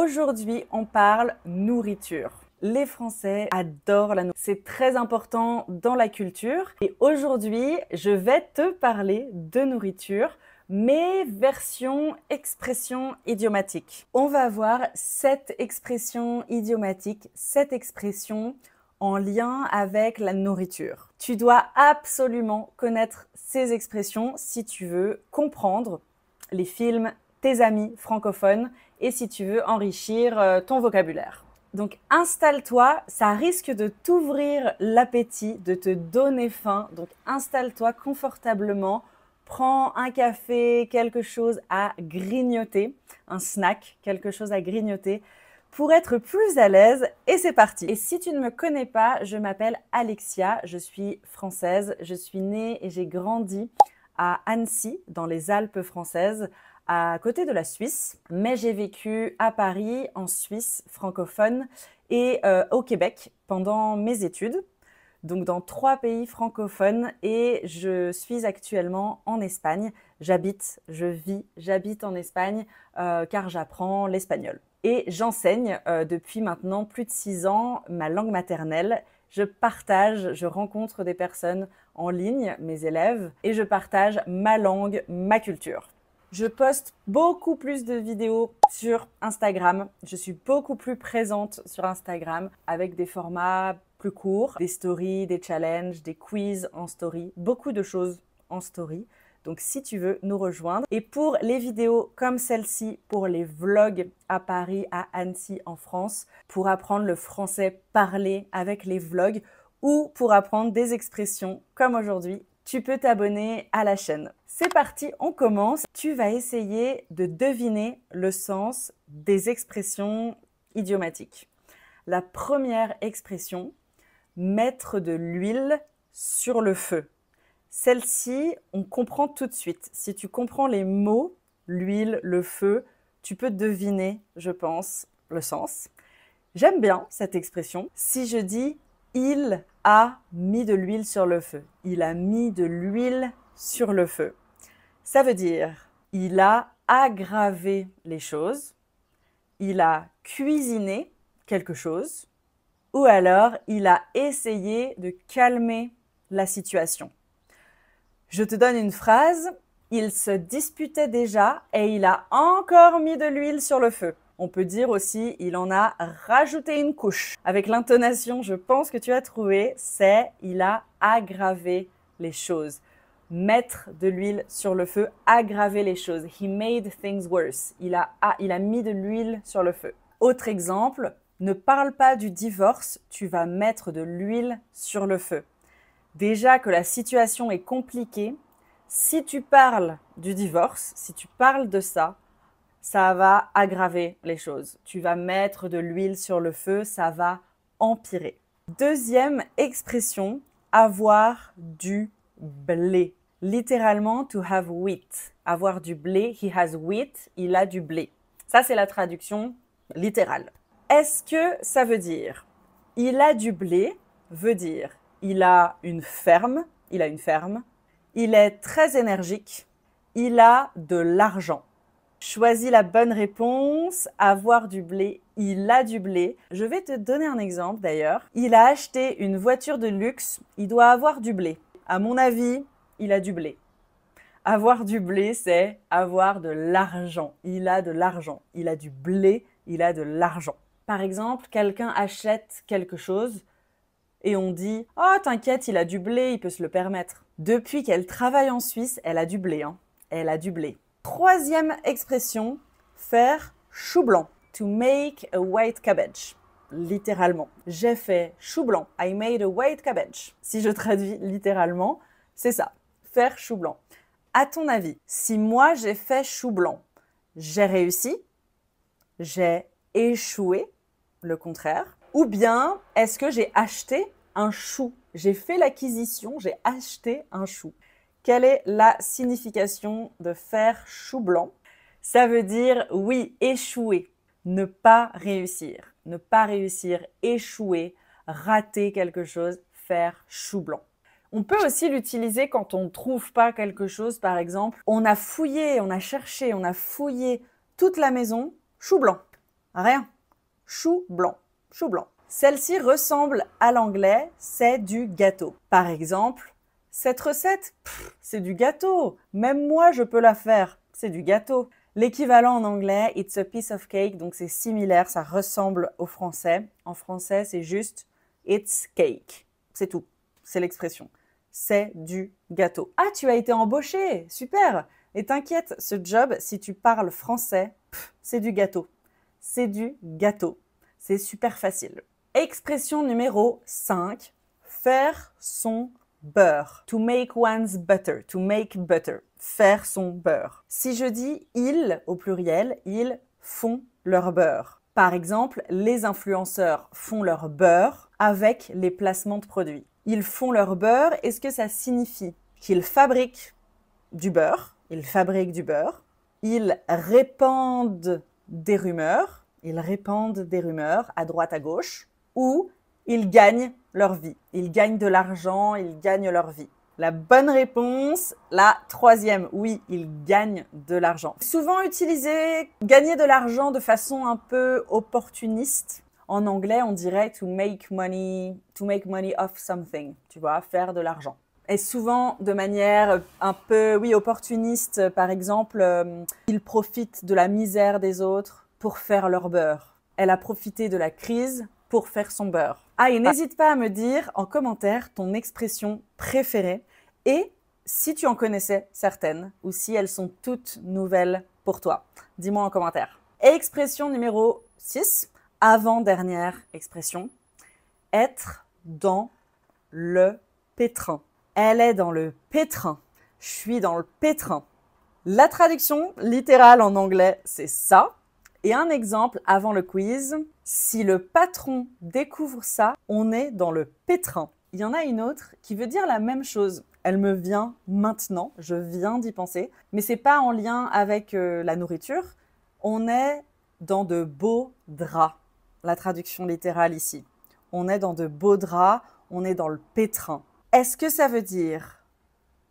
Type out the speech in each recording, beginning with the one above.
Aujourd'hui, on parle nourriture. Les Français adorent la nourriture. C'est très important dans la culture. Et aujourd'hui, je vais te parler de nourriture, mais version expression idiomatique. On va voir 7 expressions idiomatiques, 7 expressions en lien avec la nourriture. Tu dois absolument connaître ces expressions si tu veux comprendre les films, tes amis francophones et si tu veux enrichir ton vocabulaire. Donc installe-toi, ça risque de t'ouvrir l'appétit, de te donner faim. Donc installe-toi confortablement, prends un café, quelque chose à grignoter, un snack, quelque chose à grignoter pour être plus à l'aise et c'est parti. Et si tu ne me connais pas, je m'appelle Alexia, je suis française, je suis née et j'ai grandi à Annecy, dans les Alpes françaises, à côté de la Suisse, mais j'ai vécu à Paris, en Suisse francophone et au Québec pendant mes études, donc dans 3 pays francophones et je suis actuellement en Espagne. J'habite en Espagne car j'apprends l'espagnol. Et j'enseigne depuis maintenant plus de 6 ans ma langue maternelle. Je partage, je rencontre des personnes en ligne, mes élèves, et je partage ma langue, ma culture. Je poste beaucoup plus de vidéos sur Instagram. Je suis beaucoup plus présente sur Instagram avec des formats plus courts, des stories, des challenges, des quiz en story, beaucoup de choses en story. Donc si tu veux nous rejoindre. Et pour les vidéos comme celle-ci, pour les vlogs à Paris, à Annecy en France, pour apprendre le français parlé avec les vlogs ou pour apprendre des expressions comme aujourd'hui, tu peux t'abonner à la chaîne. C'est parti, on commence. Tu vas essayer de deviner le sens des expressions idiomatiques. La première expression, mettre de l'huile sur le feu. Celle-ci, on comprend tout de suite. Si tu comprends les mots, l'huile, le feu, tu peux deviner, je pense, le sens. J'aime bien cette expression. Si je dis « il a mis de l'huile sur le feu », il a mis de l'huile sur le feu. Ça veut dire il a aggravé les choses, il a cuisiné quelque chose, ou alors il a essayé de calmer la situation. Je te donne une phrase, il se disputait déjà et il a encore mis de l'huile sur le feu. On peut dire aussi, il en a rajouté une couche. Avec l'intonation, je pense que tu as trouvé, c'est il a aggravé les choses. Mettre de l'huile sur le feu, aggraver les choses. He made things worse. Il a mis de l'huile sur le feu. Autre exemple, ne parle pas du divorce, tu vas mettre de l'huile sur le feu. Déjà que la situation est compliquée, si tu parles du divorce, si tu parles de ça, ça va aggraver les choses. Tu vas mettre de l'huile sur le feu, ça va empirer. Deuxième expression, avoir du blé. Littéralement, to have wheat. Avoir du blé, he has wheat, il a du blé. Ça, c'est la traduction littérale. Est-ce que ça veut dire il a du blé veut dire il a une ferme, il est très énergique, il a de l'argent. Choisis la bonne réponse, avoir du blé, il a du blé. Je vais te donner un exemple d'ailleurs. Il a acheté une voiture de luxe, il doit avoir du blé. À mon avis, il a du blé. Avoir du blé, c'est avoir de l'argent. Il a de l'argent. Il a du blé, il a de l'argent. Par exemple, quelqu'un achète quelque chose et on dit « Oh, t'inquiète, il a du blé, il peut se le permettre. » Depuis qu'elle travaille en Suisse, elle a du blé. Elle a du blé. Troisième expression, faire chou blanc. To make a white cabbage. Littéralement. J'ai fait chou blanc. I made a white cabbage. Si je traduis littéralement, c'est ça. Faire chou blanc. À ton avis, si moi j'ai fait chou blanc, j'ai réussi, j'ai échoué, le contraire, ou bien est-ce que j'ai acheté un chou? J'ai fait l'acquisition, j'ai acheté un chou. Quelle est la signification de faire chou blanc? Ça veut dire, oui, échouer, ne pas réussir. Ne pas réussir, échouer, rater quelque chose, faire chou blanc. On peut aussi l'utiliser quand on ne trouve pas quelque chose, par exemple. On a fouillé, on a cherché, on a fouillé toute la maison, chou blanc. Rien. Chou blanc. Chou blanc. Celle-ci ressemble à l'anglais, c'est du gâteau. Par exemple, cette recette, c'est du gâteau. Même moi, je peux la faire. C'est du gâteau. L'équivalent en anglais, it's a piece of cake, donc c'est similaire, ça ressemble au français. En français, c'est juste it's cake. C'est tout. C'est l'expression. C'est du gâteau. Ah, tu as été embauché. Super. Et t'inquiète, ce job, si tu parles français, c'est du gâteau. C'est du gâteau. C'est super facile. Expression numéro 5. Faire son beurre. To make one's butter. To make butter. Faire son beurre. Si je dis ils au pluriel, ils font leur beurre. Par exemple, les influenceurs font leur beurre avec les placements de produits. Ils font leur beurre, est-ce que ça signifie qu'ils fabriquent du beurre? Ils fabriquent du beurre. Ils répandent des rumeurs. Ils répandent des rumeurs à droite, à gauche. Ou ils gagnent leur vie. Ils gagnent de l'argent, ils gagnent leur vie. La bonne réponse, la troisième, oui, ils gagnent de l'argent. Souvent utilisé, gagner de l'argent de façon un peu opportuniste. En anglais, on dirait to make money off something, tu vois, faire de l'argent. Et souvent de manière un peu, oui, opportuniste. Par exemple, ils profitent de la misère des autres pour faire leur beurre. Elle a profité de la crise pour faire son beurre. Ah, et n'hésite pas à me dire en commentaire ton expression préférée et si tu en connaissais certaines ou si elles sont toutes nouvelles pour toi. Dis-moi en commentaire. Expression numéro 6, avant-dernière expression, être dans le pétrin. Elle est dans le pétrin. Je suis dans le pétrin. La traduction littérale en anglais, c'est ça. Et un exemple avant le quiz, si le patron découvre ça, on est dans le pétrin. Il y en a une autre qui veut dire la même chose. Elle me vient maintenant, je viens d'y penser, mais c'est pas en lien avec la nourriture. On est dans de beaux draps. La traduction littérale ici. On est dans de beaux draps, on est dans le pétrin. Est-ce que ça veut dire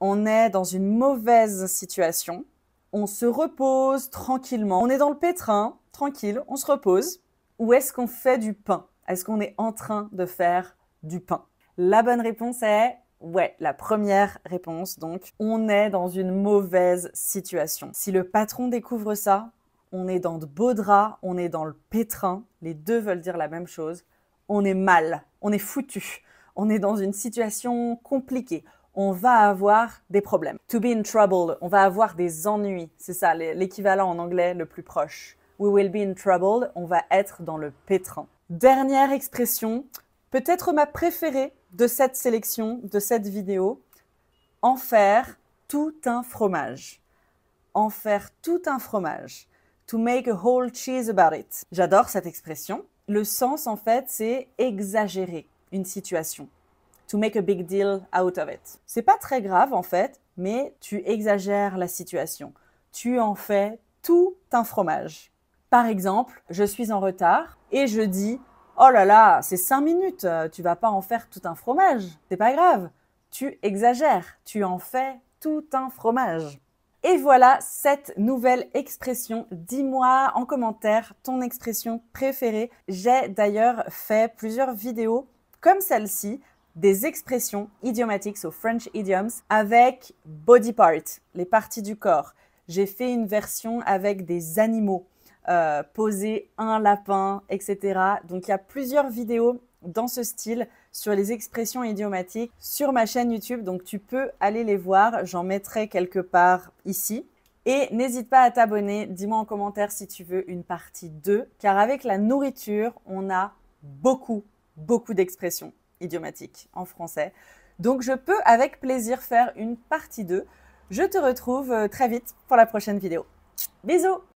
on est dans une mauvaise situation? On se repose tranquillement. On est dans le pétrin, tranquille, on se repose. Ou est-ce qu'on fait du pain? Est-ce qu'on est en train de faire du pain? La bonne réponse est ouais, la première réponse. Donc, on est dans une mauvaise situation. Si le patron découvre ça, on est dans de beaux draps, on est dans le pétrin. Les deux veulent dire la même chose. On est mal, on est foutu. On est dans une situation compliquée. On va avoir des problèmes. To be in trouble, on va avoir des ennuis. C'est ça, l'équivalent en anglais le plus proche. We will be in trouble, on va être dans le pétrin. Dernière expression, peut-être ma préférée de cette sélection, de cette vidéo, en faire tout un fromage. En faire tout un fromage. To make a whole cheese about it. J'adore cette expression. Le sens, en fait, c'est exagérer une situation. To make a big deal out of it. C'est pas très grave en fait, mais tu exagères la situation. Tu en fais tout un fromage. Par exemple, je suis en retard et je dis « Oh là là, c'est 5 minutes, tu vas pas en faire tout un fromage. C'est pas grave. » Tu exagères, tu en fais tout un fromage. Et voilà cette nouvelle expression. Dis-moi en commentaire ton expression préférée. J'ai d'ailleurs fait plusieurs vidéos comme celle-ci, des expressions idiomatiques, so French idioms, avec body parts, les parties du corps. J'ai fait une version avec des animaux, poser un lapin, etc. Donc il y a plusieurs vidéos dans ce style sur les expressions idiomatiques sur ma chaîne YouTube, donc tu peux aller les voir, j'en mettrai quelque part ici. Et n'hésite pas à t'abonner, dis-moi en commentaire si tu veux une partie 2, car avec la nourriture, on a beaucoup d'expressions idiomatiques en français. Donc je peux avec plaisir faire une partie 2. Je te retrouve très vite pour la prochaine vidéo. Bisous!